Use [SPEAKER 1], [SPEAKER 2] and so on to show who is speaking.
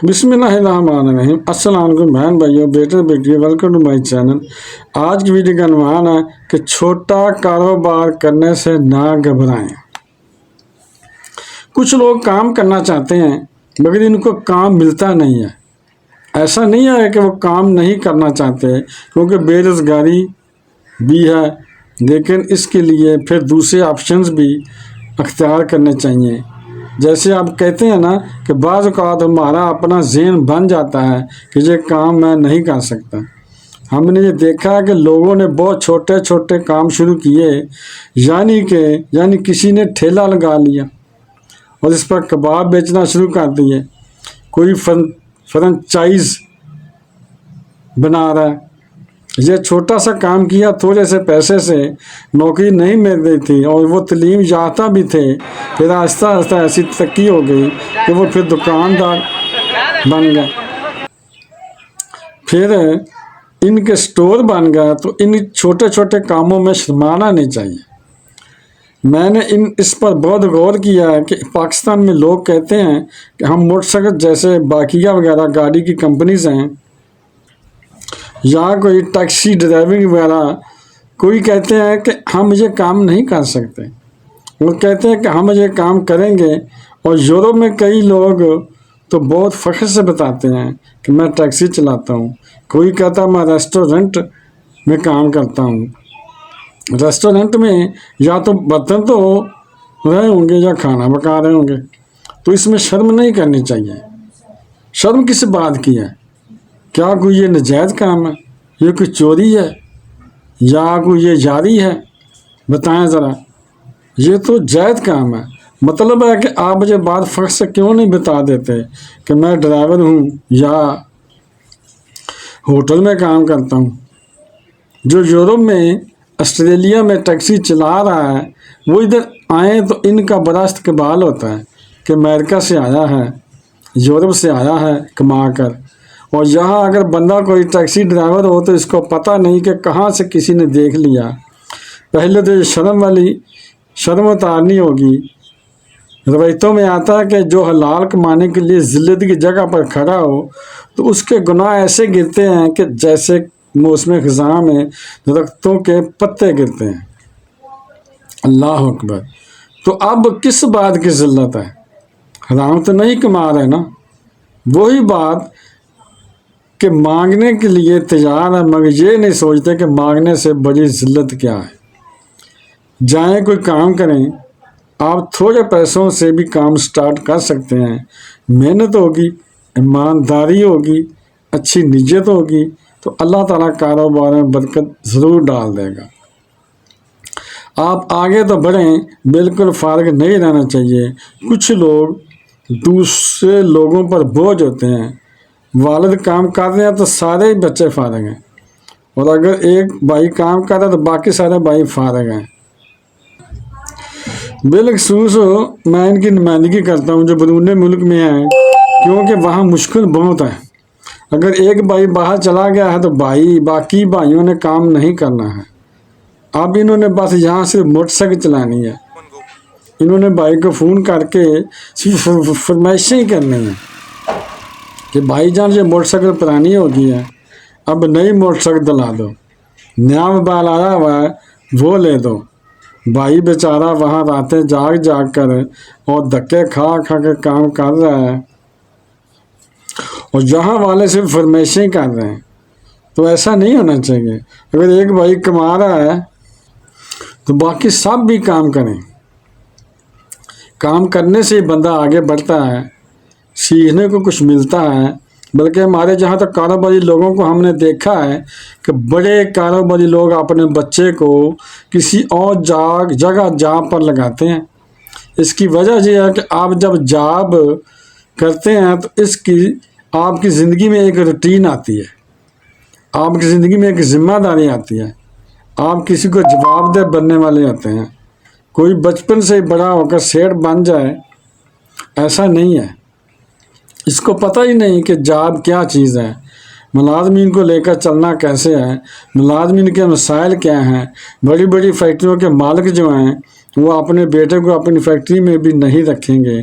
[SPEAKER 1] بسم اللہ الرحمن الرحیم۔ السلام علیکم بہن بھائیو، بیٹے بیٹیوں، ویلکم ٹو مائی چینل۔ آج کی ویڈیو کا عنوان ہے کہ چھوٹا کاروبار کرنے سے نہ گھبرائیں۔ کچھ لوگ کام کرنا چاہتے ہیں مگر ان کو کام ملتا نہیں ہے۔ ایسا نہیں ہے کہ وہ کام نہیں کرنا چاہتے، کیونکہ بے روزگاری بھی ہے، لیکن اس کے لیے پھر دوسرے آپشنز بھی اختیار کرنے چاہیے۔ جیسے آپ کہتے ہیں نا کہ بعض اوقات ہمارا اپنا ذہن بن جاتا ہے کہ یہ کام میں نہیں کر سکتا۔ ہم نے یہ دیکھا کہ لوگوں نے بہت چھوٹے چھوٹے کام شروع کیے، یعنی کسی نے ٹھیلا لگا لیا اور اس پر کباب بیچنا شروع کر دیے، کوئی فرنچائز بنا رہا ہے۔ یہ چھوٹا سا کام کیا، تھوڑے سے پیسے سے نوکری نہیں مل رہی تھی اور وہ تعلیم یافتہ بھی تھے، پھر آہستہ آہستہ ایسی ترقی ہو گئی کہ وہ پھر دکاندار بن گئے، پھر ان کے سٹور بن گیا۔ تو ان چھوٹے چھوٹے کاموں میں شرمانا نہیں چاہیے۔ میں نے اس پر بہت غور کیا ہے کہ پاکستان میں لوگ کہتے ہیں کہ ہم موٹر سائیکل جیسے باقیہ وغیرہ گاڑی کی کمپنیز ہیں، یا کوئی ٹیکسی ڈرائیونگ وغیرہ، کوئی کہتے ہیں کہ ہم یہ کام نہیں کر سکتے، وہ کہتے ہیں کہ ہم یہ کام کریں گے۔ اور یورپ میں کئی لوگ تو بہت فخر سے بتاتے ہیں کہ میں ٹیکسی چلاتا ہوں، کوئی کہتا ہے میں ریسٹورنٹ میں کام کرتا ہوں۔ ریسٹورنٹ میں یا تو برتن تو رہے ہوں گے یا کھانا پکا رہے ہوں گے، تو اس میں شرم نہیں کرنی چاہیے۔ شرم کس بات کی ہے؟ کیا کوئی یہ ناجائز کام ہے؟ یہ کوئی چوری ہے یا کوئی یہ جاری ہے؟ بتائیں ذرا۔ یہ تو جائز کام ہے۔ مطلب ہے کہ آپ مجھے بات فخر سے کیوں نہیں بتا دیتے کہ میں ڈرائیور ہوں یا ہوٹل میں کام کرتا ہوں۔ جو یورپ میں، آسٹریلیا میں ٹیکسی چلا رہا ہے، وہ ادھر آئیں تو ان کا بڑا استقبال ہوتا ہے کہ امریکہ سے آیا ہے، یورپ سے آیا ہے کما کر۔ اور یہاں اگر بندہ کوئی ٹیکسی ڈرائیور ہو تو اس کو پتہ نہیں کہ کہاں سے کسی نے دیکھ لیا۔ پہلے تو یہ شرم اتارنی ہوگی۔ روایتوں میں آتا ہے کہ جو حلال کمانے کے لیے ذلت کی جگہ پر کھڑا ہو تو اس کے گناہ ایسے گرتے ہیں کہ جیسے موسم خزاں میں درختوں کے پتے گرتے ہیں۔ اللہ اکبر۔ تو اب کس بات کی ذلت ہے؟ حرام تو نہیں کما رہے نا۔ وہی بات کہ مانگنے کے لیے تیار ہے مگر یہ نہیں سوچتے کہ مانگنے سے بڑی ذلت کیا ہے۔ جائیں کوئی کام کریں۔ آپ تھوڑے پیسوں سے بھی کام سٹارٹ کر سکتے ہیں۔ محنت ہوگی، ایمانداری ہوگی، اچھی نیت ہوگی تو اللہ تعالیٰ کاروبار میں برکت ضرور ڈال دے گا۔ آپ آگے تو بڑھیں، بالکل فارغ نہیں رہنا چاہیے۔ کچھ لوگ دوسرے لوگوں پر بوجھ ہوتے ہیں۔ والد کام کر رہے ہیں تو سارے بچے فارغ ہیں، اور اگر ایک بھائی کام کر رہا ہے تو باقی سارے بھائی فارغ ہیں۔ بالخصوص میں ان کی نمائندگی کرتا ہوں جو بیرون ملک میں ہیں، کیونکہ وہاں مشکل بہت ہے۔ اگر ایک بھائی باہر چلا گیا ہے تو باقی بھائیوں نے کام نہیں کرنا ہے۔ اب انہوں نے بس یہاں سے موٹر سائیکل چلانی ہے۔ انہوں نے بھائی کو فون کر کے صرف فرمائشیں ہی کرنی ہیں کہ بھائی جان یہ موٹر سائیکل پرانی ہو گئی ہے، اب نئی موٹر سائیکل دلا دو، نیا موبائل آیا ہوا ہے وہ لے دو۔ بھائی بیچارہ وہاں راتیں جاگ کر اور دھکے کھا کے کام کر رہا ہے، اور یہاں والے صرف فرمائشیں کر رہے ہیں۔ تو ایسا نہیں ہونا چاہیے۔ اگر ایک بھائی کما رہا ہے تو باقی سب بھی کام کریں۔ کام کرنے سے بندہ آگے بڑھتا ہے، سیکھنے کو کچھ ملتا ہے۔ بلکہ ہمارے جہاں تک کاروباری لوگوں کو ہم نے دیکھا ہے کہ بڑے کاروباری لوگ اپنے بچے کو کسی اور جاب پر لگاتے ہیں۔ اس کی وجہ یہ ہے کہ آپ جب جاب کرتے ہیں تو آپ کی زندگی میں ایک روٹین آتی ہے، آپ کی زندگی میں ایک ذمہ داری آتی ہے، آپ کسی کو جواب دہ بننے والے ہوتے ہیں۔ کوئی بچپن سے بڑا ہو کر سیٹ بن جائے، ایسا نہیں ہے۔ اس کو پتہ ہی نہیں کہ جاب کیا چیز ہے، ملازمین کو لے کر چلنا کیسے ہے، ملازمین کے مسائل کیا ہیں۔ بڑی بڑی فیکٹریوں کے مالک جو ہیں وہ اپنے بیٹے کو اپنی فیکٹری میں بھی نہیں رکھیں گے،